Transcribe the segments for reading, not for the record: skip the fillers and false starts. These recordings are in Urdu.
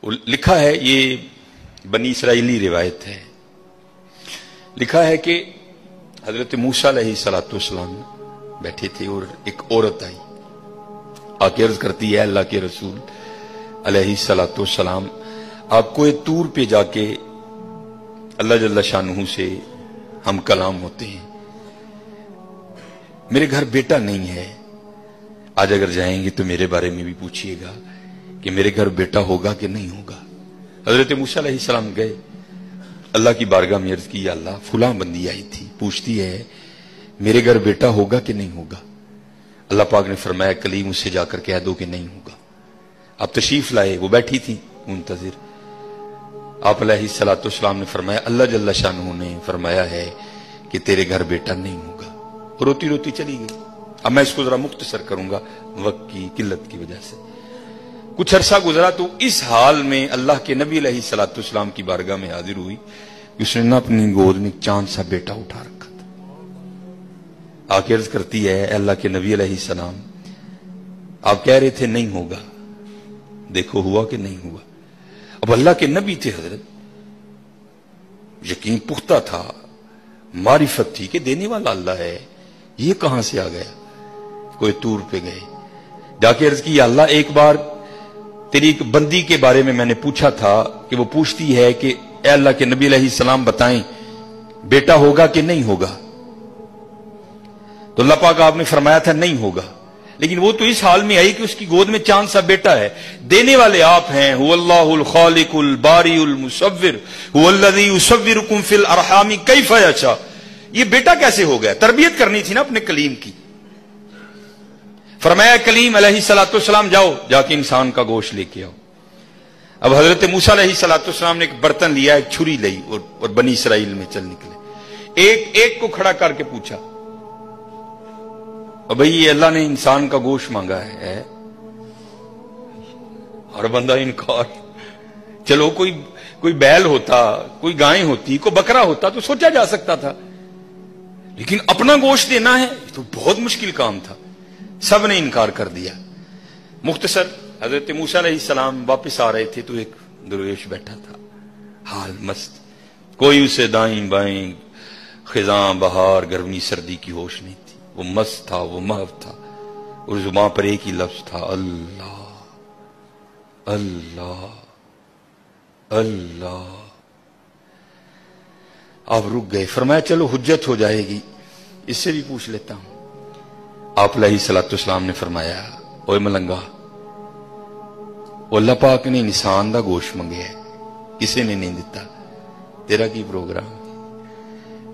لکھا ہے، یہ بنی اسرائیلی روایت ہے، لکھا ہے کہ حضرت موسیٰ علیہ السلام بیٹھے تھے اور ایک عورت آئی، آ کے عرض کرتی ہے اللہ کے رسول علیہ السلام آپ کو طور پہ جا کے اللہ جل شانہ سے ہم کلام ہوتے ہیں، میرے گھر بیٹا نہیں ہے، آج اگر جائیں گے تو میرے بارے میں بھی پوچھیے گا کہ میرے گھر بیٹا ہوگا کہ نہیں ہوگا۔ حضرت موسیٰ علیہ السلام گئے، اللہ کی بارگاہ میں عرض کی، اللہ فلاں بندی آئی تھی پوچھتی ہے میرے گھر بیٹا ہوگا کہ نہیں ہوگا۔ اللہ پاک نے فرمایا کلیم اس سے جا کر کہہ دو کہ نہیں ہوگا۔ آپ تشریف لائے، وہ بیٹھی تھی منتظر، آپ علیہ السلام نے فرمایا اللہ جل شانہ نے فرمایا ہے کہ تیرے گھر بیٹا نہیں ہوگا، روتی روتی چلی گئی۔ اب میں اس کو ذرا مختصر کروں گا وقت کی قلت کی وجہ سے۔ کچھ عرصہ گزرا تو اس حال میں اللہ کے نبی علیہ السلام کی بارگاہ میں حاضر ہوئی، اس نے نہ اپنی گود میں چاند سا بیٹا اٹھا رکھا تھا۔ آ کے عرض کرتی ہے اے اللہ کے نبی علیہ السلام آپ کہہ رہے تھے نہیں ہوگا، دیکھو ہوا کہ نہیں ہوا۔ اب اللہ کے نبی تھے حضرت، یقین پختہ تھا، معرفت تھی کہ دینے والا اللہ ہے، یہ کہاں سے آ گیا؟ کوئی طور پہ گئے، جا کے عرض کی اللہ ایک بار تیری ایک بندی کے بارے میں نے پوچھا تھا کہ وہ پوچھتی ہے کہ اے اللہ کے نبی علیہ السلام بتائیں بیٹا ہوگا کہ نہیں ہوگا، تو اللہ پاک آپ نے فرمایا تھا نہیں ہوگا، لیکن وہ تو اس حال میں آئی کہ اس کی گود میں چاند سا بیٹا ہے، دینے والے آپ ہیں، هو اللہ الخالق الباری المصور هو الذی یصورکم فی الارحام کیف یشاء۔ یہ بیٹا کیسے ہو گیا؟ تربیت کرنی تھی نا اپنے کلیم کی۔ فرمایا کلیم علیہ السلام جاؤ جا کے انسان کا گوشت لے کے آؤ۔ اب حضرت موسیٰ علیہ السلام نے ایک برتن لیا، ایک چھری لئی اور بنی اسرائیل میں چل نکلے، ایک کو کھڑا کر کے پوچھا اور بھئی یہ اللہ نے انسان کا گوشت مانگا ہے، ہر بندہ انکار۔ چلو کوئی بیل ہوتا، کوئی گائے ہوتی، کوئی بکرا ہوتا تو سوچا جا سکتا تھا، لیکن اپنا گوشت دینا ہے تو بہت مشکل کام تھا، سب نے انکار کر دیا۔ مختصر حضرت موسیٰ علیہ السلام واپس آ رہے تھے تو ایک درویش بیٹھا تھا، حال مست، کوئی اسے دائیں بائیں خزاں بہار گرمی سردی کی ہوش نہیں تھی، وہ مست تھا، وہ محو تھا، اور زبان پر ایک ہی لفظ تھا اللہ اللہ اللہ۔ آپ رک گئے، فرمایا چلو حجت ہو جائے گی، اس سے بھی پوچھ لیتا ہوں۔ آپ علیہ السلام نے فرمایا اوے ملنگا، اللہ پاک نے انسان دا گوشت منگیا ہے، کسی نے نہیں دیتا، تیرا کی پروگرام؟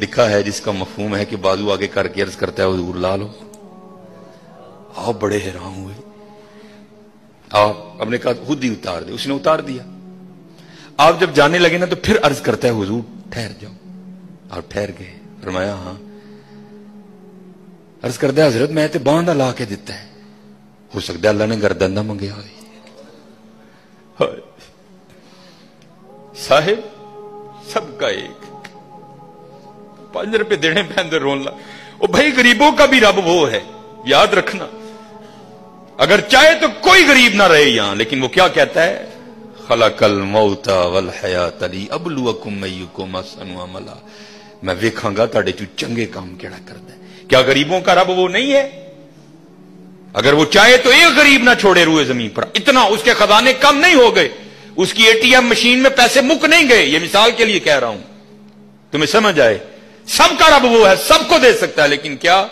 لکھا ہے جس کا مفہوم ہے کہ بازو آگے کر کے عرض کرتا ہے حضور لا لو۔ آپ بڑے حیران ہوئے، آپ نے کہا خود ہی اتار دے، اس نے اتار دیا۔ آپ جب جانے لگے نا تو پھر عرض کرتا ہے حضور ٹھہر جاؤ۔ آپ ٹھہر گئے، فرمایا ہاں۔ عرض کرتا ہے حضرت میں تے باندھا لا کے دیتا ہے، ہو سکتا ہے اللہ نے گردن نہ منگیا ہوئے۔ صاحب سب کا ایک، 5 روپے دینے پہ اندر رون لا۔ او بھائی غریبوں کا بھی رب وہ ہے، یاد رکھنا، اگر چاہے تو کوئی غریب نہ رہے یہاں، لیکن وہ کیا کہتا ہے خلق الموت والحیات لیبلوکم ایکم احسن عملا، میں ویکھاں گا تہاڈے چوں چنگے کام کیڑا کردا ہے۔ کیا غریبوں کا رب وہ نہیں ہے؟ اگر وہ چاہے تو ایک غریب نہ چھوڑے روئے زمین پر، اتنا اس کے خزانے کم نہیں ہو گئے، اس کی ATM مشین میں پیسے مک نہیں گئے، یہ مثال کے لیے کہہ رہا ہوں تمہیں سمجھ آئے۔ سب کا رب وہ ہے، سب کو دے سکتا ہے، لیکن کیا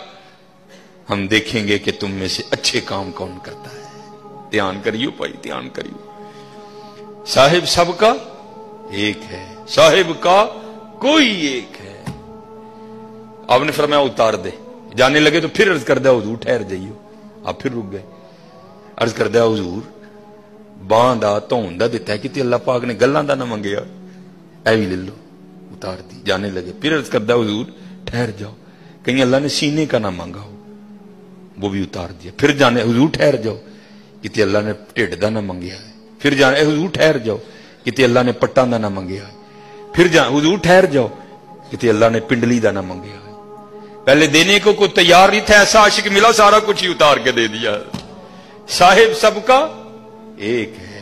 ہم دیکھیں گے کہ تم میں سے اچھے کام کون کرتا ہے؟ دھیان کریو بھائی، دھیان کریو۔ صاحب سب کا ایک ہے، صاحب کا کوئی ایک ہے۔ آپ نے فرمایا اتار دے، جانے لگے تو پھر عرض کر دیا حضور ٹھہر جائیو۔ آپ پھر رک گئے، عرض کر دیا حضور باندھ دا تون دا دیتا ہے کہ اللہ پاک نے گلاں دا نہ منگیا، اے بھی لے لو، اتار دی۔ جانے لگے پھر عرض کر دیا حضور ٹھہر جاؤ، کہیں اللہ نے سینے کا نہ مانگا ہو، وہ بھی اتار دیا۔ پھر جانے حضور ٹھہر جاؤ، کہ اللہ نے ٹھڈ دا نہ منگیا ہے۔ پھر جانے حضور ٹھہر جاؤ، کہ اللہ نے پٹاں دا نہ منگیا ہے۔ پھر حضور ٹھہر جاؤ، کہ اللہ نے پنڈلی دا نہ منگیا ہے۔ پہلے دینے کو کوئی تیار نہیں تھا، ایسا عاشق ملا سارا کچھ ہی اتار کے دے دیا۔ صاحب سب کا ایک ہے،